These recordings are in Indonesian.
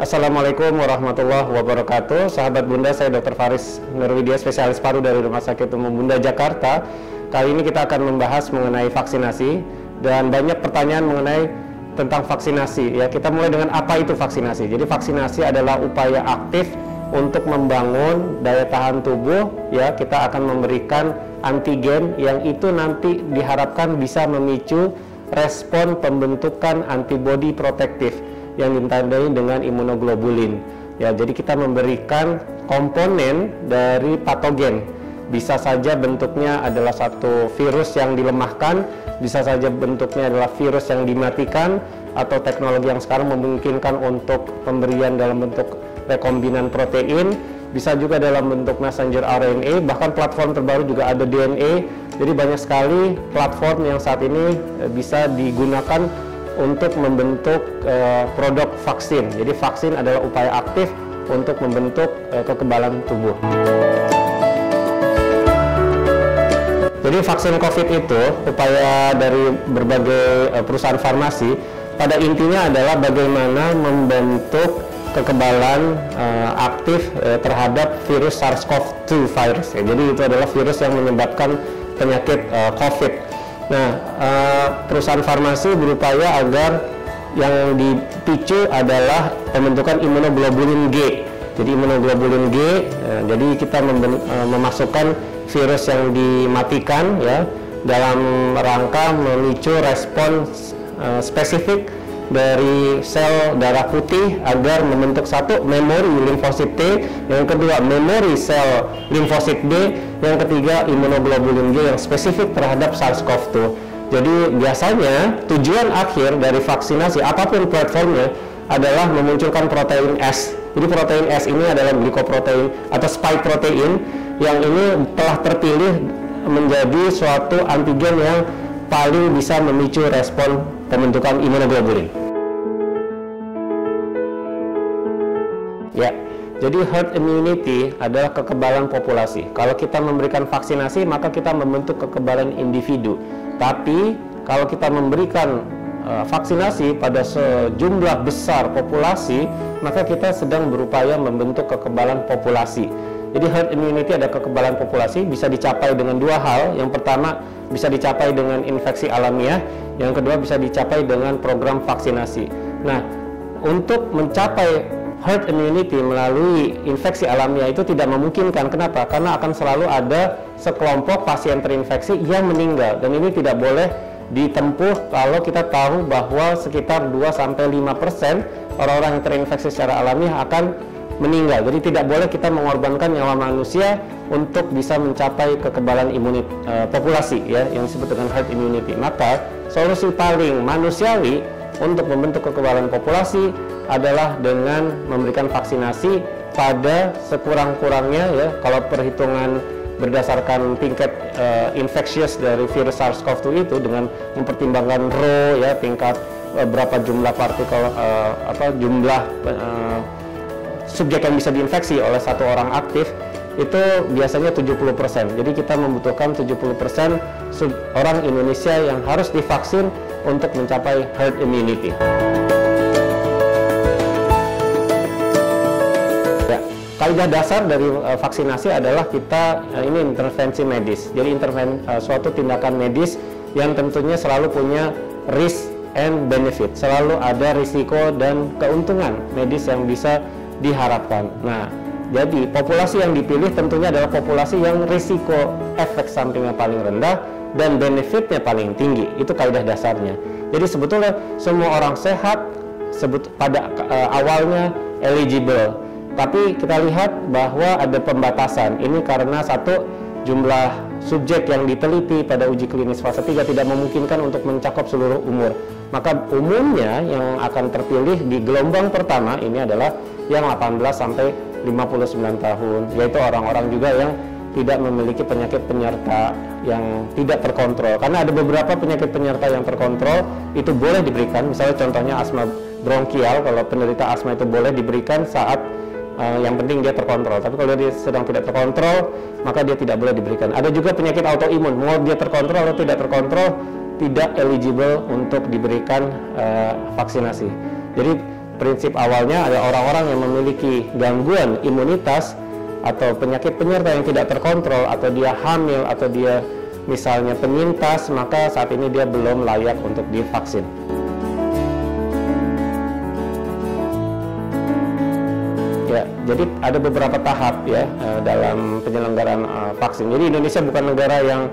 Assalamualaikum warahmatullahi wabarakatuh. Sahabat Bunda, saya Dr. Faris Nurwidia, spesialis paru dari Rumah Sakit Umum Bunda Jakarta. Kali ini kita akan membahas mengenai vaksinasi dan banyak pertanyaan mengenai tentang vaksinasi. Ya, kita mulai dengan apa itu vaksinasi. Jadi vaksinasi adalah upaya aktif untuk membangun daya tahan tubuh. Ya, kita akan memberikan antigen yang itu nanti diharapkan bisa memicu respon pembentukan antibodi protektif yang ditandai dengan imunoglobulin. Ya, jadi kita memberikan komponen dari patogen. Bisa saja bentuknya adalah satu virus yang dilemahkan, bisa saja bentuknya adalah virus yang dimatikan, atau teknologi yang sekarang memungkinkan untuk pemberian dalam bentuk rekombinan protein, bisa juga dalam bentuk messenger RNA, bahkan platform terbaru juga ada DNA. Jadi banyak sekali platform yang saat ini bisa digunakan untuk membentuk produk vaksin. Jadi vaksin adalah upaya aktif untuk membentuk kekebalan tubuh. Jadi vaksin COVID itu upaya dari berbagai perusahaan farmasi, pada intinya adalah bagaimana membentuk kekebalan aktif terhadap virus SARS-CoV-2 virus. Ya, jadi itu adalah virus yang menyebabkan penyakit COVID. Nah, perusahaan farmasi berupaya agar yang dipicu adalah pembentukan imunoglobulin G. Jadi imunoglobulin G, jadi kita memasukkan virus yang dimatikan ya dalam rangka memicu respon spesifik dari sel darah putih agar membentuk satu memori limfosit T, yang kedua memori sel limfosit B, yang ketiga imunoglobulin G yang spesifik terhadap SARS-CoV-2. Jadi biasanya tujuan akhir dari vaksinasi apapun platformnya adalah memunculkan protein S. Jadi protein S ini adalah glikoprotein atau spike protein yang ini telah terpilih menjadi suatu antigen yang paling bisa memicu respon pembentukan imunoglobulin. Ya, jadi herd immunity adalah kekebalan populasi. Kalau kita memberikan vaksinasi, maka kita membentuk kekebalan individu. Tapi kalau kita memberikan vaksinasi pada sejumlah besar populasi, maka kita sedang berupaya membentuk kekebalan populasi. Jadi herd immunity ada kekebalan populasi bisa dicapai dengan dua hal. Yang pertama bisa dicapai dengan infeksi alamiah, yang kedua bisa dicapai dengan program vaksinasi. Nah, untuk mencapai herd immunity melalui infeksi alamiah itu tidak memungkinkan. Kenapa? Karena akan selalu ada sekelompok pasien terinfeksi yang meninggal, dan ini tidak boleh ditempuh kalau kita tahu bahwa sekitar 2-5% orang-orang yang terinfeksi secara alamiah akan meninggal. Jadi tidak boleh kita mengorbankan nyawa manusia untuk bisa mencapai kekebalan populasi ya, yang disebut dengan herd immunity. Maka solusi paling manusiawi untuk membentuk kekebalan populasi adalah dengan memberikan vaksinasi pada sekurang-kurangnya ya, kalau perhitungan berdasarkan tingkat infectious dari virus SARS-CoV-2 itu dengan mempertimbangkan rho ya, tingkat berapa jumlah partikel jumlah subjek yang bisa diinfeksi oleh satu orang aktif, itu biasanya 70%. Jadi kita membutuhkan 70% orang Indonesia yang harus divaksin untuk mencapai herd immunity. Ya, kaidah dasar dari vaksinasi adalah kita ini intervensi medis. Jadi suatu tindakan medis yang tentunya selalu punya risk and benefit. Selalu ada risiko dan keuntungan medis yang bisa diharapkan. Nah, jadi populasi yang dipilih tentunya adalah populasi yang risiko efek sampingnya paling rendah dan benefitnya paling tinggi. Itu kaidah dasarnya. Jadi sebetulnya semua orang sehat pada awalnya eligible. Tapi kita lihat bahwa ada pembatasan. Ini karena satu, jumlah subjek yang diteliti pada uji klinis fase 3 tidak memungkinkan untuk mencakup seluruh umur. Maka umumnya yang akan terpilih di gelombang pertama ini adalah yang 18 sampai 59 tahun, yaitu orang-orang juga yang tidak memiliki penyakit penyerta yang tidak terkontrol. Karena ada beberapa penyakit penyerta yang terkontrol itu boleh diberikan, misalnya contohnya asma bronkial. Kalau penderita asma itu boleh diberikan saat yang penting dia terkontrol. Tapi kalau dia sedang tidak terkontrol, maka dia tidak boleh diberikan. Ada juga penyakit autoimun, mau dia terkontrol atau tidak terkontrol, tidak eligible untuk diberikan vaksinasi. Jadi prinsip awalnya ada orang-orang yang memiliki gangguan imunitas atau penyakit penyerta yang tidak terkontrol, atau dia hamil, atau dia misalnya penyintas, maka saat ini dia belum layak untuk divaksin. Ya, jadi ada beberapa tahap ya dalam penyelenggaraan vaksin. Jadi Indonesia bukan negara yang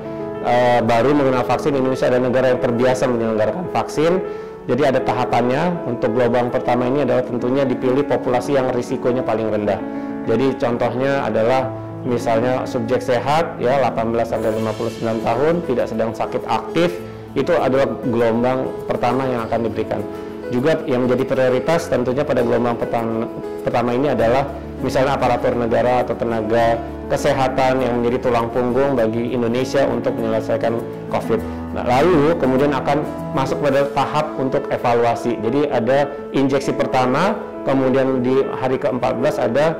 baru mengenal vaksin. Indonesia adalah negara yang terbiasa menyelenggarakan vaksin. Jadi ada tahapannya. Untuk gelombang pertama ini adalah tentunya dipilih populasi yang risikonya paling rendah. Jadi contohnya adalah misalnya subjek sehat ya 18 sampai 59 tahun, tidak sedang sakit aktif, itu adalah gelombang pertama yang akan diberikan. Juga yang menjadi prioritas tentunya pada gelombang pertama ini adalah misalnya aparatur negara atau tenaga kesehatan yang menjadi tulang punggung bagi Indonesia untuk menyelesaikan COVID. Nah, lalu kemudian akan masuk pada tahap untuk evaluasi. Jadi ada injeksi pertama, kemudian di hari ke-14 ada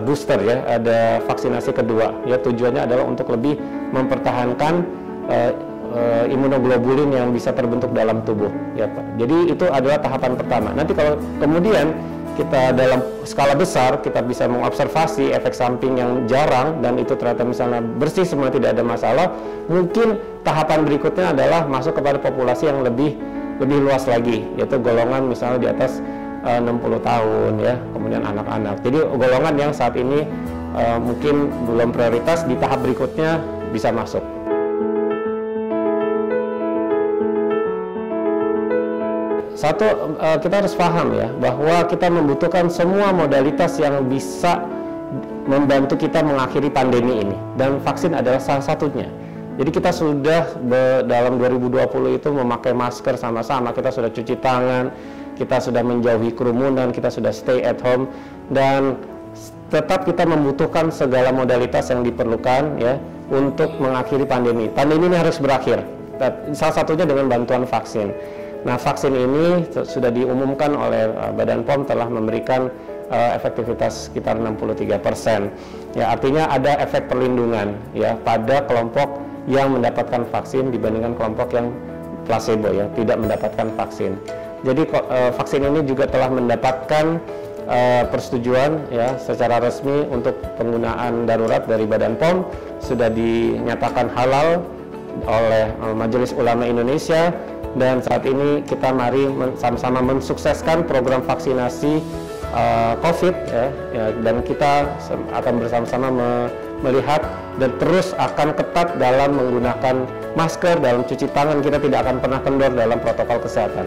booster ya, ada vaksinasi kedua. Ya, tujuannya adalah untuk lebih mempertahankan imunoglobulin yang bisa terbentuk dalam tubuh ya Pak. Jadi itu adalah tahapan pertama. Nanti kalau kemudian kita dalam skala besar kita bisa mengobservasi efek samping yang jarang dan itu ternyata misalnya bersih semua, tidak ada masalah, mungkin tahapan berikutnya adalah masuk kepada populasi yang lebih luas lagi, yaitu golongan misalnya di atas 60 tahun ya, kemudian anak-anak. Jadi golongan yang saat ini mungkin belum prioritas, di tahap berikutnya bisa masuk. Satu, kita harus paham ya bahwa kita membutuhkan semua modalitas yang bisa membantu kita mengakhiri pandemi ini, dan vaksin adalah salah satunya. Jadi kita sudah dalam 2020 itu memakai masker sama-sama, kita sudah cuci tangan, kita sudah menjauhi kerumunan, kita sudah stay at home, dan tetap kita membutuhkan segala modalitas yang diperlukan ya untuk mengakhiri pandemi. Pandemi ini harus berakhir, salah satunya dengan bantuan vaksin. Nah, vaksin ini sudah diumumkan oleh Badan POM telah memberikan efektivitas sekitar 63%. Ya, artinya ada efek perlindungan ya pada kelompok yang mendapatkan vaksin dibandingkan kelompok yang placebo ya, tidak mendapatkan vaksin. Jadi vaksin ini juga telah mendapatkan persetujuan ya secara resmi untuk penggunaan darurat dari Badan POM, sudah dinyatakan halal oleh Majelis Ulama Indonesia. Dan saat ini kita mari sama-sama mensukseskan program vaksinasi COVID ya, dan kita akan bersama-sama melihat dan terus akan ketat dalam menggunakan masker, dalam cuci tangan, kita tidak akan pernah kendor dalam protokol kesehatan.